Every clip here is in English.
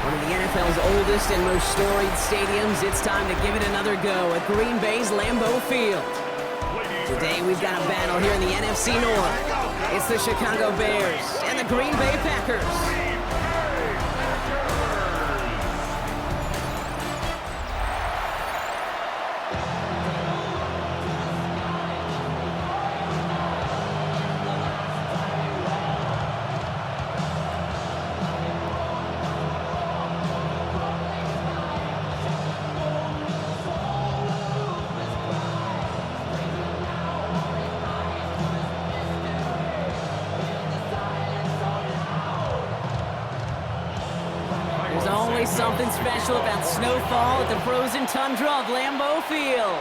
One of the NFL's oldest and most storied stadiums, it's time to give it another go at Green Bay's Lambeau Field. Today we've got a battle here in the NFC North. It's the Chicago Bears and the Green Bay Packers. There's always something special about snowfall at the frozen tundra of Lambeau Field.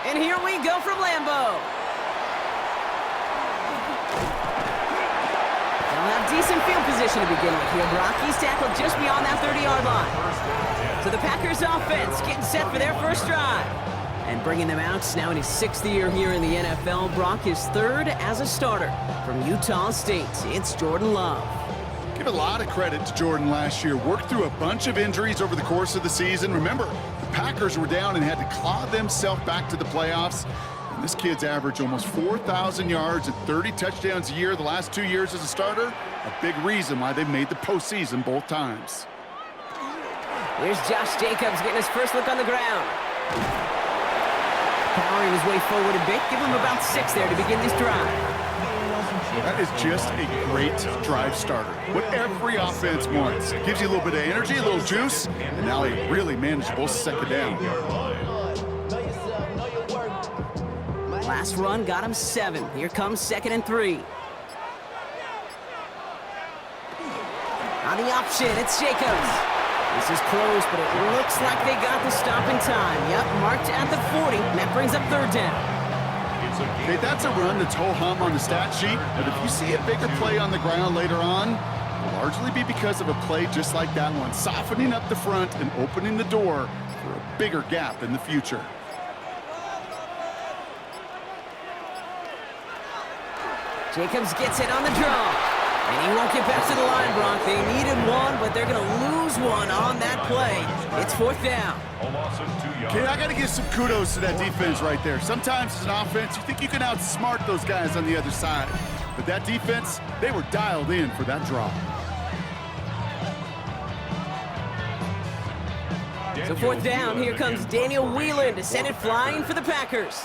And here we go from Lambeau. They'll have decent field position to begin with here, Brock. He's tackled just beyond that 30-yard line. So the Packers offense getting set for their first drive. And bringing them out now in his 6th year here in the NFL, Brock is 3rd as a starter from Utah State. It's Jordan Love. Give a lot of credit to Jordan last year. Worked through a bunch of injuries over the course of the season. Remember, the Packers were down and had to claw themselves back to the playoffs. And this kid's averaged almost 4,000 yards and 30 touchdowns a year the last 2 years as a starter. A big reason why they've made the postseason both times. Here's Josh Jacobs getting his first look on the ground. Powering his way forward a bit. Give him about 6 there to begin this drive. That is just a great drive starter. What every offense wants. Gives you a little bit of energy, a little juice, and now a really manageable second down. Last run got him 7. Here comes 2nd and 3. On the option, it's Jacobs. This is close, but it looks like they got the stop in time. Yep, marked at the 40, and that brings up 3rd down. Okay, that's a run that's ho-hum on the stat sheet, but if you see a bigger play on the ground later on, it'll largely be because of a play just like that one, softening up the front and opening the door for a bigger gap in the future. Jacobs gets it on the draw, and he won't get back to the line, Brock. They needed one, but they're going to lose one on that play. It's 4th down. Okay, I got to give some kudos to that defense right there. Sometimes as an offense, you think you can outsmart those guys on the other side. But that defense, they were dialed in for that draw. So 4th down, here comes Daniel Whelan to send it flying for the Packers.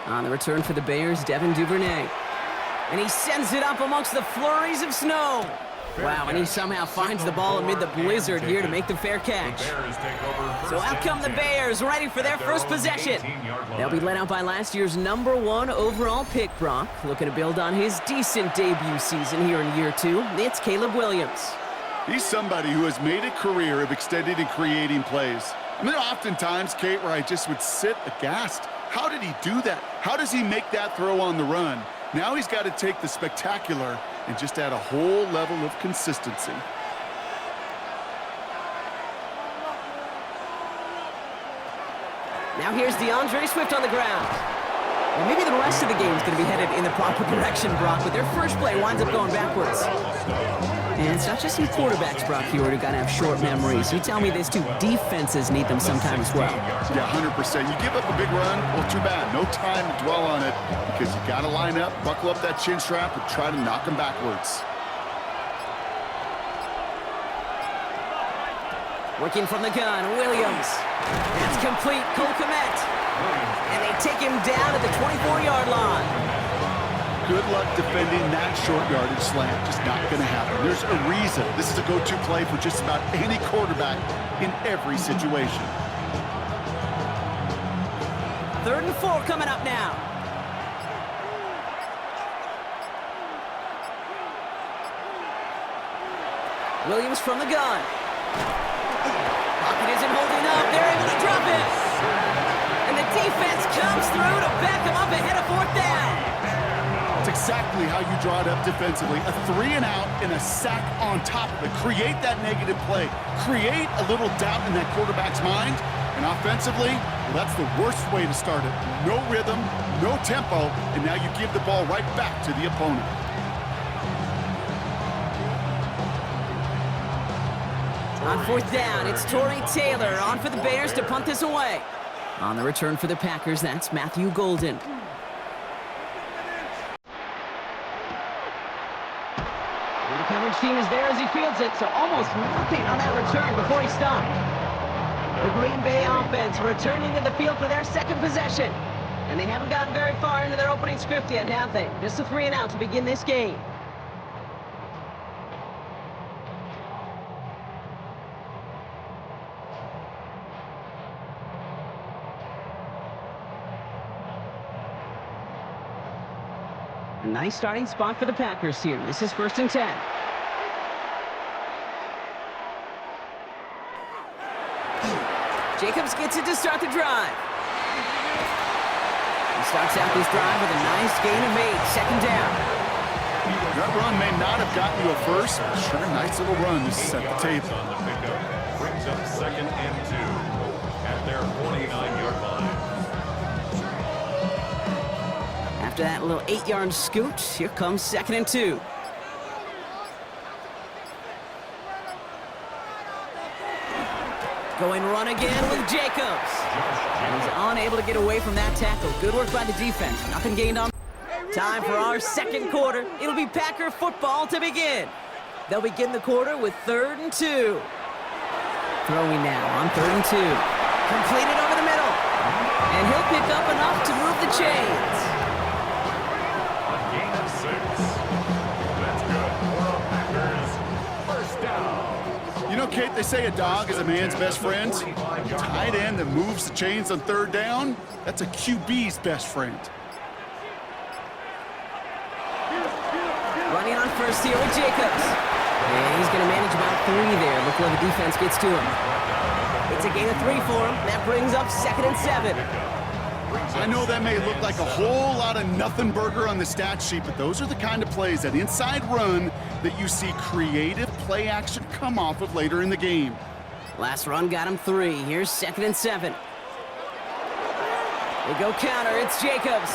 On the return for the Bears, Devin Duvernay. And he sends it up amongst the flurries of snow. Wow, and he somehow finds the ball amid the blizzard here to make the fair catch. So out come the Bears, ready for their first possession. They'll be led out by last year's #1 overall pick, Brock. Looking to build on his decent debut season here in year 2. It's Caleb Williams. He's somebody who has made a career of extending and creating plays. I mean, there are often times, Kate, where I just would sit aghast. How did he do that? How does he make that throw on the run? Now he's got to take the spectacular and just add a whole level of consistency. Now here's DeAndre Swift on the ground. And maybe the rest of the game is going to be headed in the proper direction, Brock, but their first play winds up going backwards. And it's not just some quarterbacks, Brock, here who got to have short memories. You tell me these two defenses need them sometime as well. Yeah, 100%. You give up a big run, well, too bad. No time to dwell on it because you got to line up, buckle up that chin strap, and try to knock them backwards. Working from the gun, Williams. That's complete, Cole Kmet. And they take him down at the 24-yard line. Good luck defending that short yardage slant. Just not going to happen. There's a reason. This is a go-to play for just about any quarterback in every situation. 3rd and 4 coming up now. Williams from the gun. Pocket isn't holding up. They're able to drop it. And the defense comes through to back him up ahead of 4th down. That's exactly how you draw it up defensively. A 3-and-out and a sack on top of it. Create that negative play. Create a little doubt in that quarterback's mind. And offensively, well, that's the worst way to start it. No rhythm, no tempo, and now you give the ball right back to the opponent. On fourth down, it's Torrey Taylor on for the Bears to punt this away. On the return for the Packers, that's Matthew Golden. The coverage team is there as he fields it, so almost nothing on that return before he stopped. The Green Bay offense returning to the field for their second possession. And they haven't gotten very far into their opening script yet, have they? Just a 3-and-out to begin this game. A nice starting spot for the Packers here. This is 1st and 10. Jacobs gets it to start the drive. He starts out this drive with a nice gain of 8, second down. That run may not have gotten you a first, but sure, nice little run to set the table. On the pickup brings up 2nd and 2 at their 49-yard line. After that little 8-yard scoot, here comes 2nd and 2. Going run again with Jacobs. He's unable to get away from that tackle. Good work by the defense. Nothing gained on. Time for our second quarter. It'll be Packer football to begin. They'll begin the quarter with 3rd and 2. Throwing now on 3rd and 2. Completed over the middle. And he'll pick up enough to move the chains. A gain of 6. That's good for Packers. First down. You know, Kate, they say a dog is a man's best friend. Tight end that moves the chains on 3rd down, that's a QB's best friend. Running on first here with Jacobs. And he's going to manage about 3 there before the defense gets to him. It's a gain of 3 for him. That brings up 2nd and 7. I know that may look like a whole lot of nothing burger on the stat sheet, but those are the kind of plays, that inside run, that you see creative play action come off of later in the game. Last run got him 3. Here's 2nd and 7. They go counter. It's Jacobs.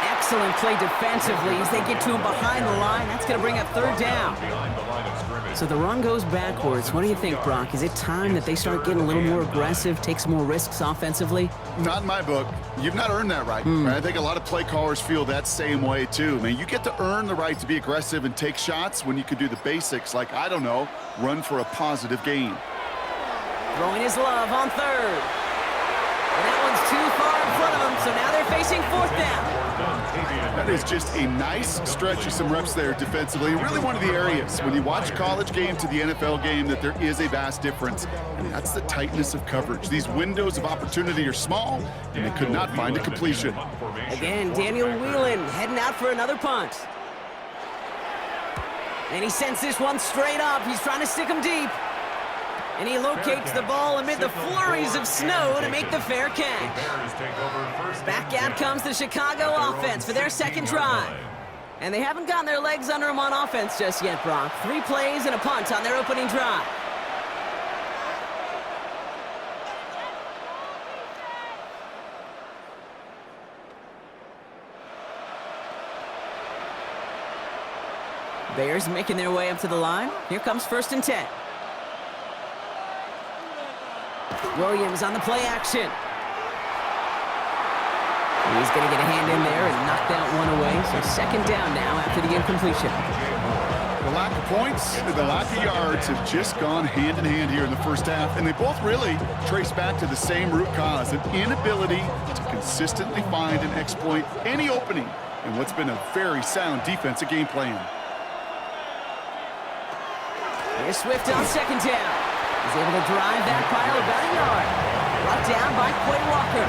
Excellent play defensively as they get to him behind the line. That's going to bring up 3rd down. Behind the line of scrimmage. So the run goes backwards. What do you think, Brock? Is it time that they start getting a little more aggressive, take some more risks offensively? Not in my book. You've not earned that right. I think a lot of play callers feel that same way, too. I mean, you get to earn the right to be aggressive and take shots when you could do the basics, like, I don't know, run for a positive gain. Throwing his love on 3rd. And that one's too far in front of him, so now they're facing 4th down. That is just a nice stretch of some reps there defensively. Really one of the areas when you watch college game to the NFL game that there is a vast difference, and that's the tightness of coverage. These windows of opportunity are small, and they could not find a completion. Again, Daniel Whelan heading out for another punt. And he sends this one straight up. He's trying to stick him deep. And he locates the ball amid the flurries of snow to make the fair catch. Back out comes the Chicago offense for their second drive. And they haven't gotten their legs under them on offense just yet, Brock. 3 plays and a punt on their opening drive. Bears making their way up to the line. Here comes 1st and 10. Williams on the play action. He's going to get a hand in there and knock that one away. So 2nd down now after the incompletion. The lack of points and the lack of yards have just gone hand in hand here in the first half, and they both really trace back to the same root cause, an inability to consistently find and exploit any opening in what's been a very sound defensive game plan. Here's Swift on 2nd down. He's able to drive that pile about a yard. Brought down by Quay Walker.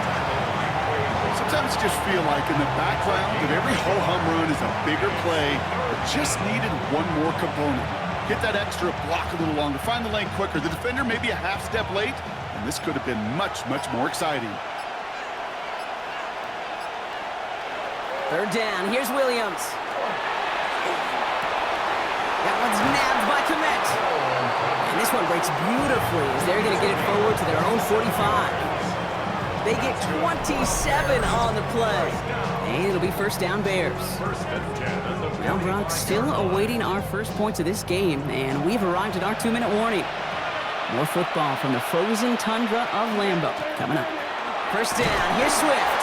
Sometimes you just feel like in the background of every ho-hum run is a bigger play that just needed one more component. Get that extra block a little longer, find the lane quicker. The defender may be a half step late, and this could have been much, much more exciting. 3rd down, here's Williams. That one's nabbed by Kmet. And this one breaks beautifully as they're going to get it forward to their own 45. They get 27 on the play. And it'll be 1st down Bears. Now, Brock, still awaiting our first points of this game, and we've arrived at our 2-minute warning. More football from the frozen tundra of Lambeau coming up. First down, here's Swift.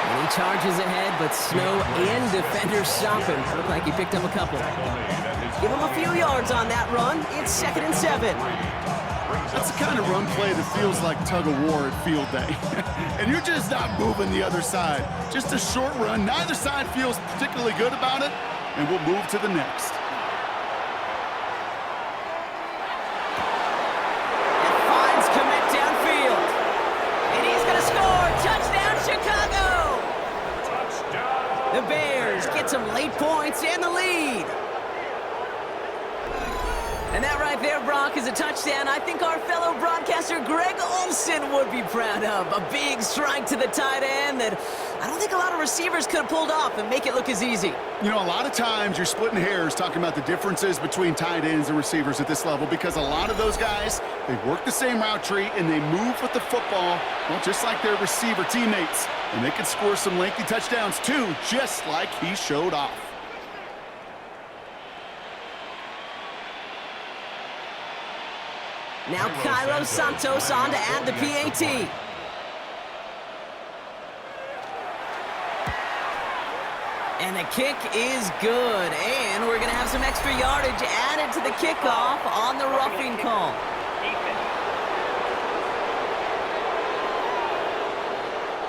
And he charges ahead, but Snow and defenders stop him. Looked like he picked up a couple. Give him a few yards on that run. It's 2nd and 7. That's the kind of run play that feels like tug-of-war at field day. And you're just not moving the other side. Just a short run. Neither side feels particularly good about it, and we'll move to the next. And finds Kmet downfield. And he's going to score. Touchdown, Chicago! Touchdown! The Bears get some late points and the lead. And that right there, Brock, is a touchdown I think our fellow broadcaster Greg Olsen would be proud of. A big strike to the tight end that I don't think a lot of receivers could have pulled off and make it look as easy. You know, a lot of times you're splitting hairs talking about the differences between tight ends and receivers at this level because a lot of those guys, they work the same route tree and they move with the football, well, just like their receiver teammates. And they can score some lengthy touchdowns too, just like he showed off. Now Kylo Santos on to add the PAT. And the kick is good. And we're going to have some extra yardage added to the kickoff on the roughing call.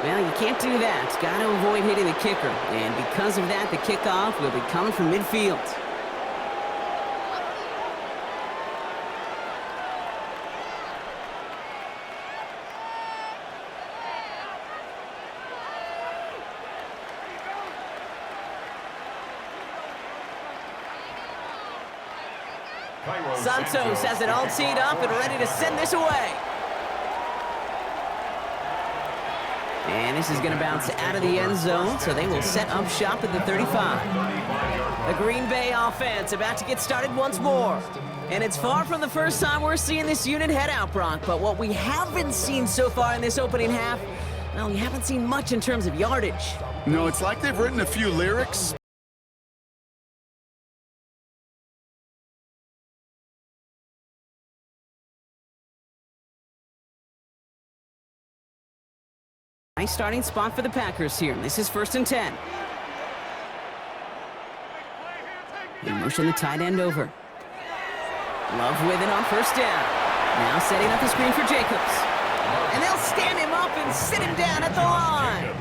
Well, you can't do that. Got to avoid hitting the kicker. And because of that, the kickoff will be coming from midfield. Santos has it all teed up and ready to send this away. And this is going to bounce out of the end zone, so they will set up shop at the 35. The Green Bay offense about to get started once more. And it's far from the first time we're seeing this unit head out, Brock, but what we haven't seen so far in this opening half, well, we haven't seen much in terms of yardage. No, it's like they've written a few lyrics. Nice starting spot for the Packers here. This is 1st and 10. They motion the tight end over. Love with it on first down. Now setting up the screen for Jacobs. And they'll stand him up and sit him down at the line.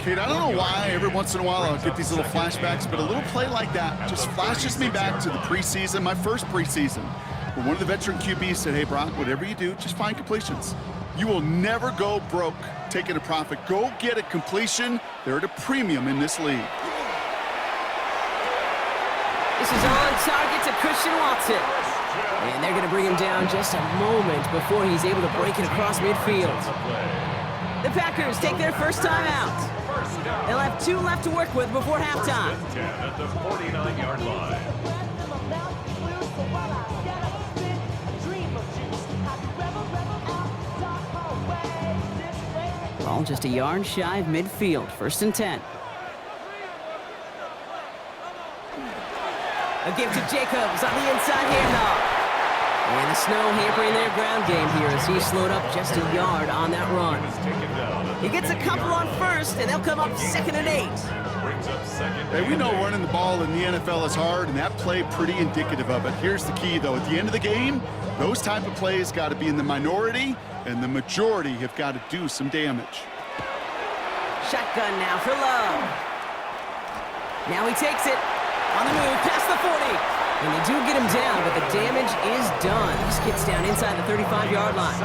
Kate, I don't know why every once in a while I'll get these little flashbacks, but a little play like that just flashes me back to the preseason, my first preseason, where one of the veteran QBs said, hey, Brock, whatever you do, just find completions. You will never go broke taking a profit. Go get a completion. They're at a premium in this league. This is on target to Christian Watson. And they're going to bring him down just a moment before he's able to break it across midfield. The Packers take their first time out. They'll have 2 left to work with before halftime. 10 at the 49-yard line. Ball just a yard shy of midfield. 1st and 10. A give to Jacobs on the inside handoff. And the Snow hampering their ground game here as he slowed up just a yard on that run. He gets a couple on first, and they'll come up 2nd and 8. Hey, we know running the ball in the NFL is hard, and that play pretty indicative of it. Here's the key, though. At the end of the game, those type of plays got to be in the minority, and the majority have got to do some damage. Shotgun now for Love. Now he takes it on the move past the 40. And they do get him down, but the damage is done. This gets down inside the 35-yard line.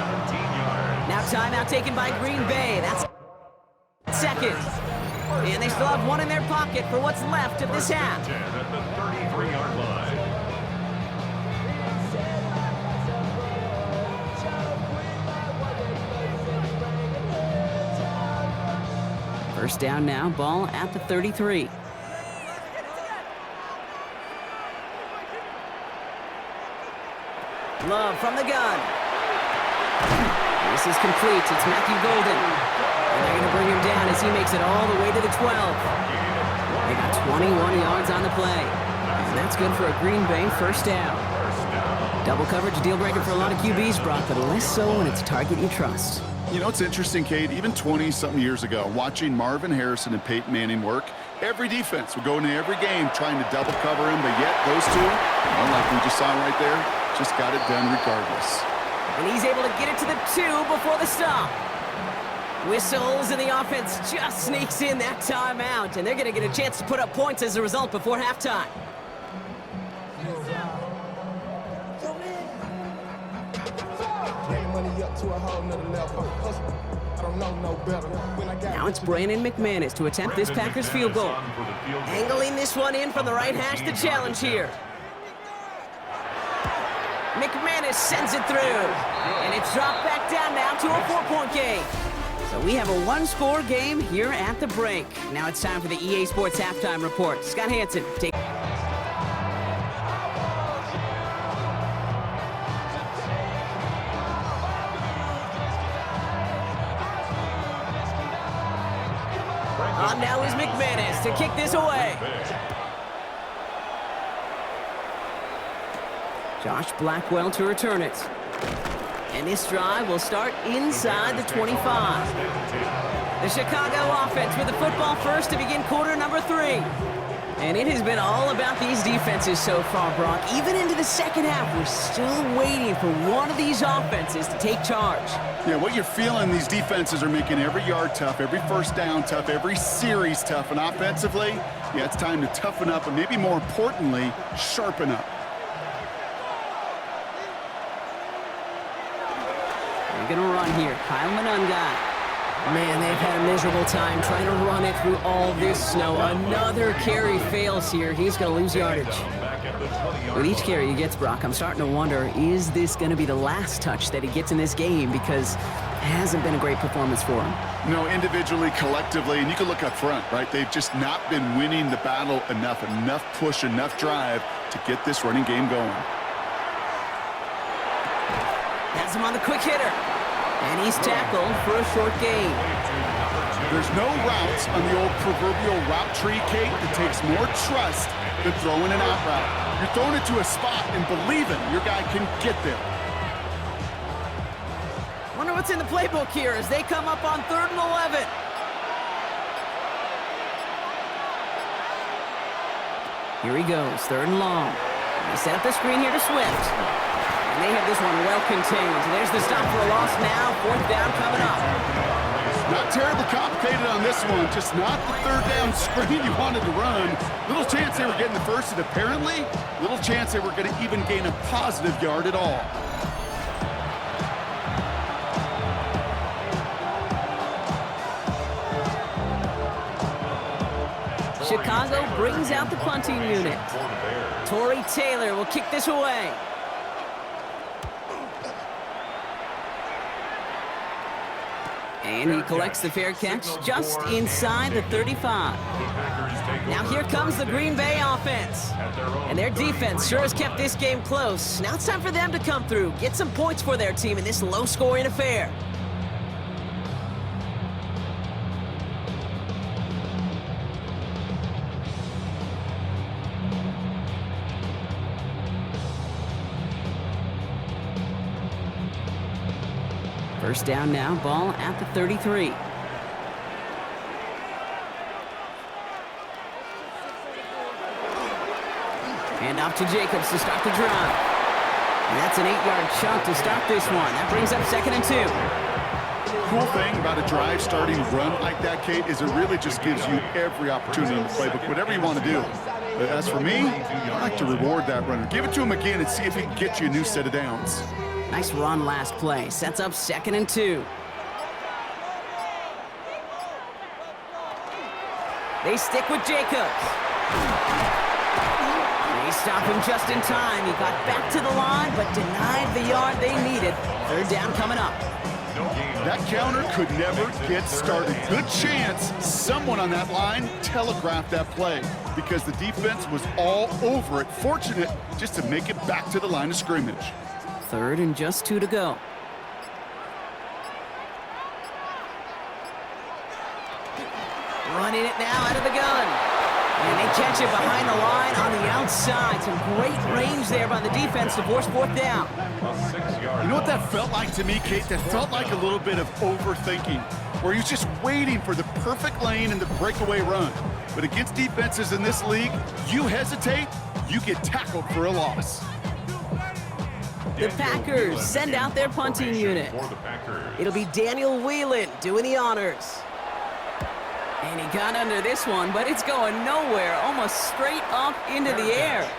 Now timeout taken by Green Bay. That's 2nd. And they still have 1 in their pocket for what's left of this half. At the 33-yard line. First down now, ball at the 33. Love from the gun. This is complete. It's Matthew Golden. And they're going to bring him down as he makes it all the way to the 12. They got 21 yards on the play. And that's good for a Green Bay first down. Double coverage deal breaker for a lot of QBs, Brock, but less so when it's a target you trust. You know, it's interesting, Kate, even 20-something years ago, watching Marvin Harrison and Peyton Manning work, every defense would go into every game trying to double cover him, but yet those two, well, like we just saw right there, just got it done regardless. And he's able to get it to the 2 before the stop. Whistles, and the offense just sneaks in that timeout, and they're going to get a chance to put up points as a result before halftime. Now it's Brandon McManus to attempt this Packers field goal. Angling this one in from the right hash, the challenge here. McManus sends it through, and it's dropped back down now to a 4-point game. So we have a one-score game here at the break. Now it's time for the EA Sports Halftime Report. Scott Hansen, take... On now is McManus to kick this away. Josh Blackwell to return it. And this drive will start inside the 25. The Chicago offense with the football first to begin quarter number 3. And it has been all about these defenses so far, Brock. Even into the second half, we're still waiting for one of these offenses to take charge. Yeah, what you're feeling, these defenses are making every yard tough, every first down tough, every series tough. And offensively, yeah, it's time to toughen up and maybe more importantly, sharpen up. They're going to run here. Kyle Monangai. Man, they've had a miserable time trying to run it through all this snow. Another carry fails here. He's going to lose yardage. With each carry he gets, Brock, I'm starting to wonder, is this going to be the last touch that he gets in this game? Because it hasn't been a great performance for him. No, individually, collectively, and you can look up front, right? They've just not been winning the battle enough push, enough drive to get this running game going. Has him on the quick hitter. And he's tackled for a short gain. There's no routes on the old proverbial route tree, Kate, that takes more trust than throwing an out route. You're throwing it to a spot and believing your guy can get there. Wonder what's in the playbook here as they come up on 3rd and 11. Here he goes, 3rd and long. They set up the screen here to Swift. And they have this one well contained. There's the stop for a loss now. 4th down coming up. Not terribly complicated on this one. Just not the 3rd down screen you wanted to run. Little chance they were getting the first, and apparently, little chance they were going to even gain a positive yard at all. Chicago brings out the punting unit. Torrey Taylor will kick this away. And he collects the fair catch just inside the 35. Now here comes the Green Bay offense. And their defense sure has kept this game close. Now it's time for them to come through, get some points for their team in this low-scoring affair. First down now, ball at the 33. And off to Jacobs to start the drive. And that's an 8-yard chunk to start this one. That brings up 2nd and 2. Cool thing about a drive starting run like that, Kate, is it really just gives you every opportunity in the playbook, whatever you want to do. But as for me, I like to reward that runner. Give it to him again and see if he can get you a new set of downs. Nice run last play. Sets up 2nd and 2. They stick with Jacobs. They stop him just in time. He got back to the line, but denied the yard they needed. 3rd down coming up. That counter could never get started. Good chance someone on that line telegraphed that play because the defense was all over it. Fortunate just to make it back to the line of scrimmage. 3rd and just 2 to go. Running it now out of the gun. And they catch it behind the line on the outside. Some great range there by the defense to force fourth down. A 6-yard. You know what that felt like to me, Kate? That felt like a little bit of overthinking, where he was just waiting for the perfect lane and the breakaway run. But against defenses in this league, you hesitate, you get tackled for a loss. The Packers send out their punting unit. For the Packers. It'll be Daniel Whelan doing the honors. And he got under this one, but it's going nowhere, almost straight up into the air.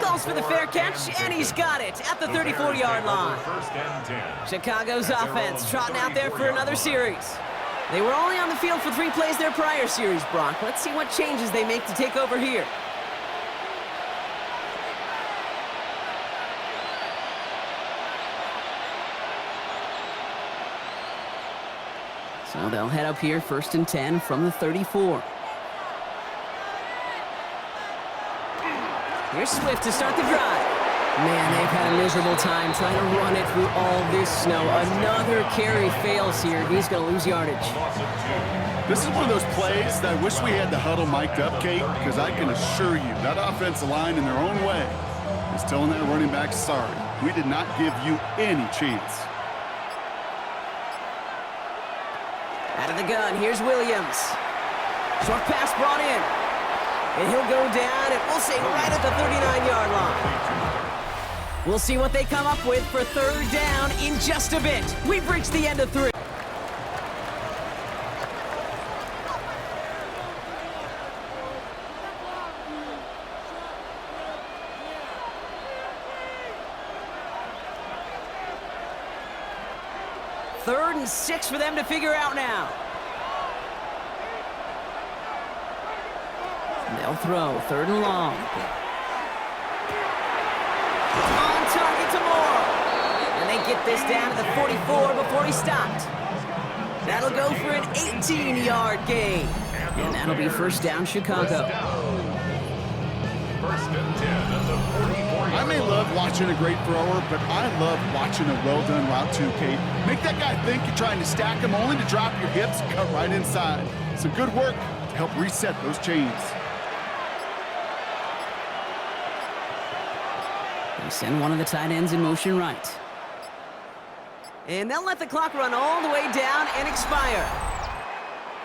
Calls for the fair catch, and he's got it at the 34-yard line. First and 10. Chicago's offense trotting out there for another series. They were only on the field for 3 plays their prior series, Brock. Let's see what changes they make to take over here. So they'll head up here, 1st and 10 from the 34. Here's Swift to start the drive. Man, they've had a miserable time trying to run it through all this snow. Another carry fails here. He's going to lose yardage. This is one of those plays that I wish we had the huddle mic'd up, Kate, because I can assure you that offensive line in their own way is telling that running back, sorry, we did not give you any chance. Out of the gun, here's Williams. Short pass brought in. And he'll go down, and we'll say right at the 39-yard line. We'll see what they come up with for 3rd down in just a bit. We've reached the end of 3. Third and 6 for them to figure out now. They'll throw, 3rd and long. On target to Moore. And they get this down to the 44 before he stopped. That'll go for an 18-yard gain. And that'll be 1st down Chicago. 1st and 10 at the 44-yard. I may love watching a great thrower, but I love watching a well-done route too, Kate. Make that guy think you're trying to stack him, only to drop your hips and cut right inside. Some good work to help reset those chains. They send one of the tight ends in motion right. And they'll let the clock run all the way down and expire.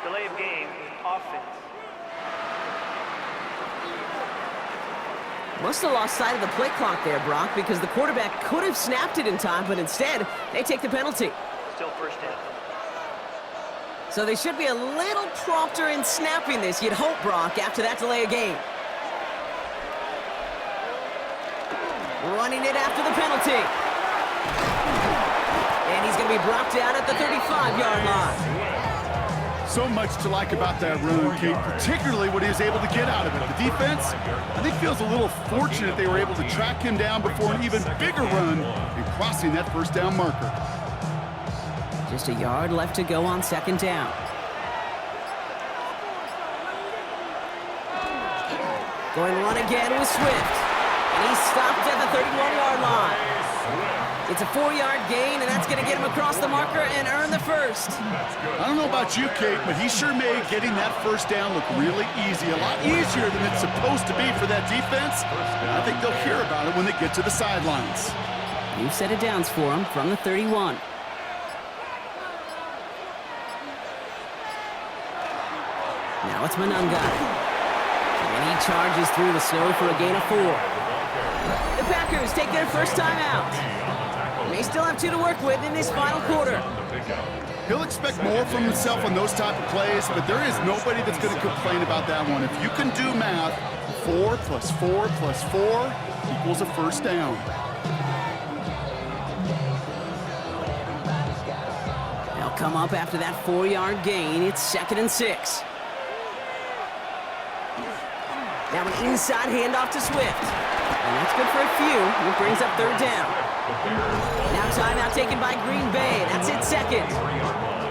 Delay of game, offense. Must have lost sight of the play clock there, Brock, because the quarterback could have snapped it in time, but instead, they take the penalty. Still 1st down. So they should be a little prompter in snapping this, you'd hope, Brock, after that delay of game. Running it after the penalty. And he's going to be brought down at the 35-yard line. So much to like about that run, Kate, particularly what he was able to get out of it. The defense, I think, feels a little fortunate they were able to track him down before an even bigger run and crossing that 1st down marker. Just a yard left to go on 2nd down. Going run again with Swift. And he's stopped at the 31-yard line. It's a 4-yard gain, and that's going to get him across the marker and earn the 1st. I don't know about you, Kate, but he sure made getting that 1st down look really easy. A lot easier than it's supposed to be for that defense. And I think they'll hear about it when they get to the sidelines. New set of downs for him from the 31. Now it's Monangai. And he charges through the snow for a gain of 4. The Packers take their 1st time out. They still have 2 to work with in this final quarter. He'll expect more from himself on those type of plays, but there is nobody that's going to complain about that one. If you can do math, 4 plus 4 plus 4 equals a 1st down. They'll come up after that 4-yard gain. It's 2nd and 6. Now an inside handoff to Swift. And that's good for a few. It brings up 3rd down. Now timeout taken by Green Bay. That's it, 2nd.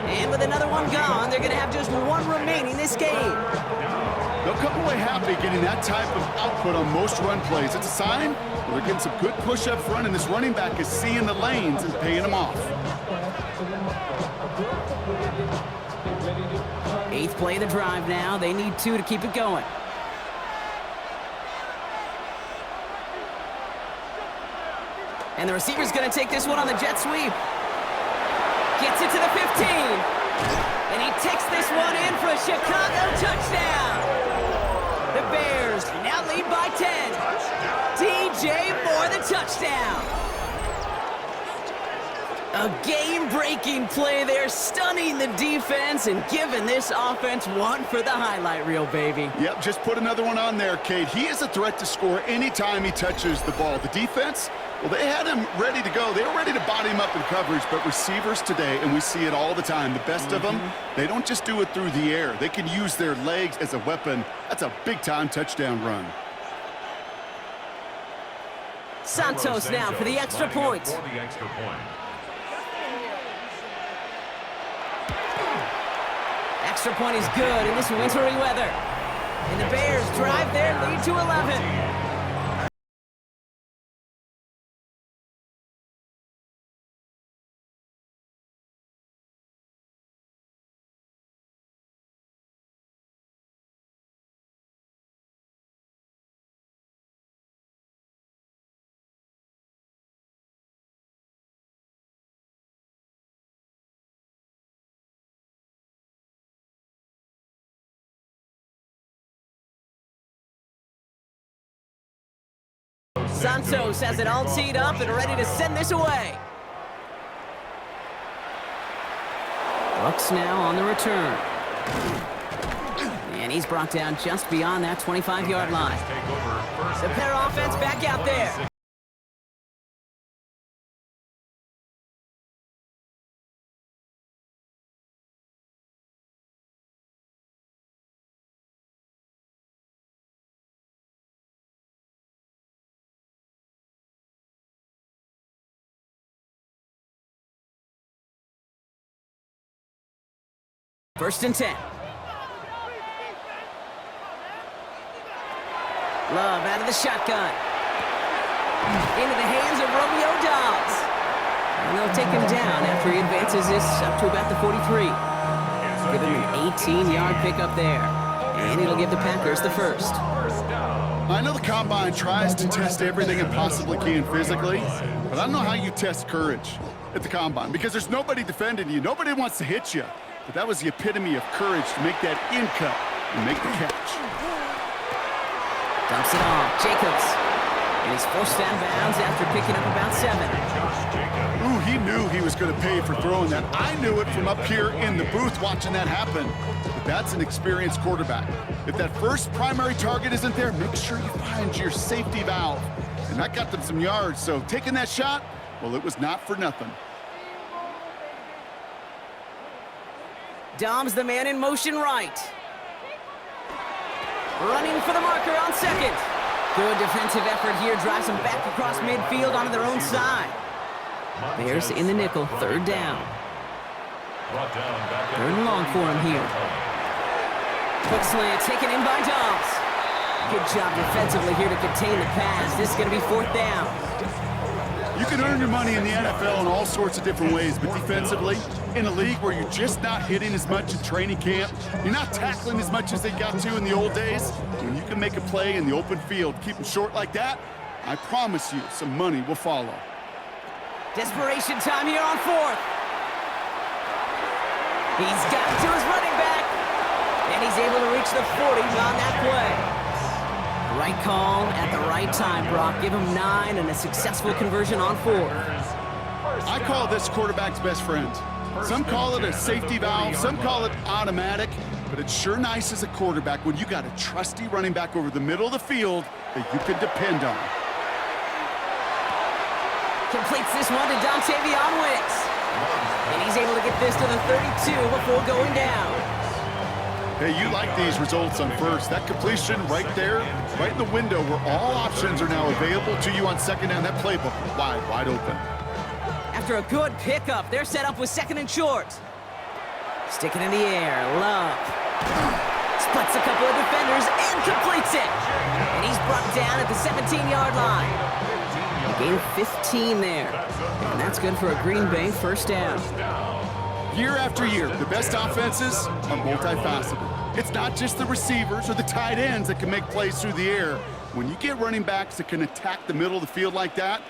And with another one gone, they're going to have just 1 remaining this game. They'll come away happy getting that type of output on most run plays. It's a sign they're getting some good push up front, and this running back is seeing the lanes and paying them off. 8th play of the drive now. They need 2 to keep it going. And the receiver's going to take this one on the jet sweep. Gets it to the 15. And he takes this one in for a Chicago touchdown. The Bears now lead by 10. DJ Moore, the touchdown. A game-breaking play there, stunning the defense and giving this offense one for the highlight reel, baby. Yep, just put another one on there, Cade. He is a threat to score anytime he touches the ball. The defense, well, they had him ready to go. They were ready to body him up in coverage, but receivers today, and we see it all the time, the best of them, they don't just do it through the air. They can use their legs as a weapon. That's a big-time touchdown run. Santos now for the extra point. Extra point is good in this wintry weather. And the Bears drive their lead to 11. Santos has it all teed up and ready to send this away. Brooks now on the return. And he's brought down just beyond that 25-yard line. The Bear offense back out there. First and 10. Love out of the shotgun. Into the hands of Romeo Doubs. And they'll take him down after he advances this up to about the 43. Give him an 18-yard pickup there. And it'll give the Packers the first. I know the Combine tries to test everything it possibly can physically, but I don't know how you test courage at the Combine because there's nobody defending you. Nobody wants to hit you. But that was the epitome of courage to make that in cut and make the catch. Dumps it off. Jacobs. And he's forced out of bounds after picking up about 7. Ooh, he knew he was going to pay for throwing that. I knew it from up here in the booth watching that happen. But that's an experienced quarterback. If that first primary target isn't there, make sure you find your safety valve. And that got them some yards. So taking that shot, well, it was not for nothing. Dom's the man in motion right. Running for the marker on second. Good defensive effort here. Drives them back across midfield onto their own side. Bears in the nickel. Third down. Third and long for him here. Quick slant taken in by Dobbs. Good job defensively here to contain the pass. This is going to be fourth down. You can earn your money in the NFL in all sorts of different ways, but defensively, in a league where you're just not hitting as much in training camp, you're not tackling as much as they got to in the old days, when you can make a play in the open field, keep them short like that, I promise you some money will follow. Desperation time here on fourth. He's got it to his running back, and he's able to reach the 40 on that play. Right call at the right time, Brock. Give him 9 and a successful conversion on 4. I call this quarterback's best friend. Some call it a safety valve, some call it automatic, but it's sure nice as a quarterback when you got a trusty running back over the middle of the field that you can depend on. Completes this one to Dontavion Wicks. And he's able to get this to the 32 before going down. Hey, you like these results on first. That completion right there, right in the window where all options are now available to you on second down. That playbook wide open. After a good pickup, they're set up with second and short. Sticking in the air, Love. Splits a couple of defenders and completes it. And he's brought down at the 17-yard line. Gain 15 there. And that's good for a Green Bay first down. Year after year, the best offenses are multifaceted. It's not just the receivers or the tight ends that can make plays through the air. When you get running backs that can attack the middle of the field like that,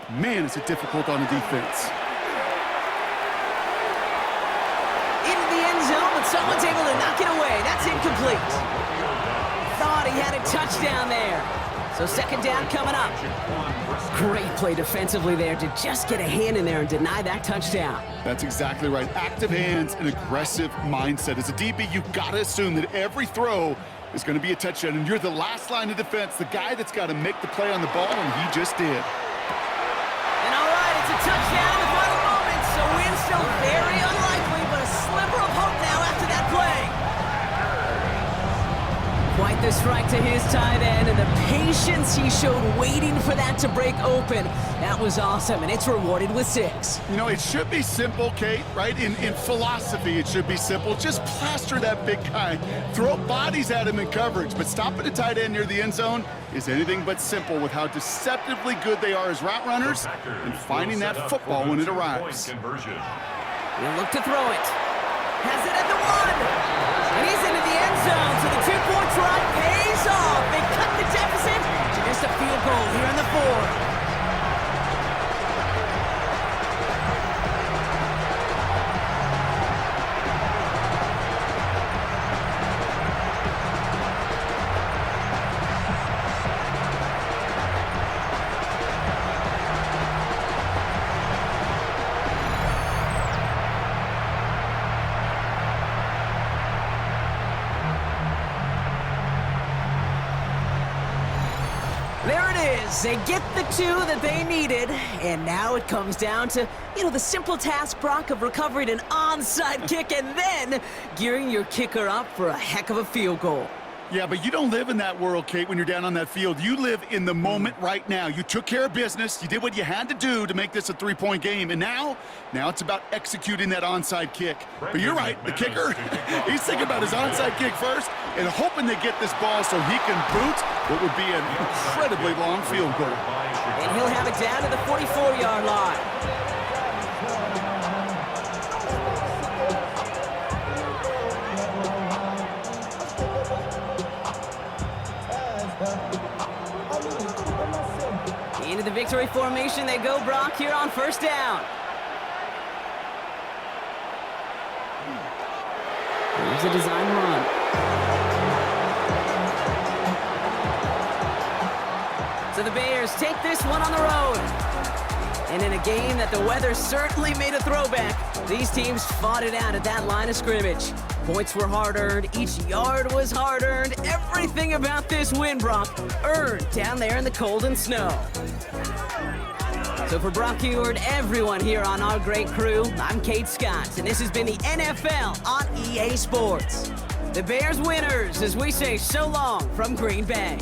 Man, is it difficult on the defense. Into the end zone, but someone's able to knock it away. That's incomplete. Thought he had a touchdown there. So second down coming up. Great play defensively there to just get a hand in there and deny that touchdown. That's exactly right. Active hands and aggressive mindset. As a DB, you've got to assume that every throw is going to be a touchdown, and you're the last line of defense, the guy that's got to make the play on the ball, and he just did. And all right, it's a touchdown in the final moments, so win still very unlikely, but a sliver of hope now after that play. Quite the strike to his tight end, and the patience he showed waiting for that to break open. That was awesome, and it's rewarded with 6. You know, it should be simple, Kate, right? In philosophy, it should be simple. Just plaster that big guy. Throw bodies at him in coverage, but stopping a tight end near the end zone is anything but simple with how deceptively good they are as route runners and finding that football when it arrives. He'll look to throw it. Has it at the 1. And he's into the end zone, so the 2-point try pays off. They cut the deficit to just a field goal here in the 4th. There it is. They get the 2 that they needed, and now it comes down to, the simple task, Brock, of recovering an onside kick and then gearing your kicker up for a heck of a field goal. Yeah, but you don't live in that world, Kate, when you're down on that field. You live in the moment right now. You took care of business. You did what you had to do to make this a 3-point game. And now it's about executing that onside kick. But you're right, the kicker, he's thinking about his onside kick first and hoping to get this ball so he can boot what would be an incredibly long field goal. And he'll have it down to the 44-yard line. Into the victory formation they go, Brock, here on first down. Here's a design run. So the Bears take this one on the road. And in a game that the weather certainly made a throwback, these teams fought it out at that line of scrimmage. Points were hard-earned, each yard was hard-earned, everything about this win, Brock, earned down there in the cold and snow. So for Brock Huard, everyone here on our great crew, I'm Kate Scott, and this has been the NFL on EA Sports. The Bears winners as we say so long from Green Bay.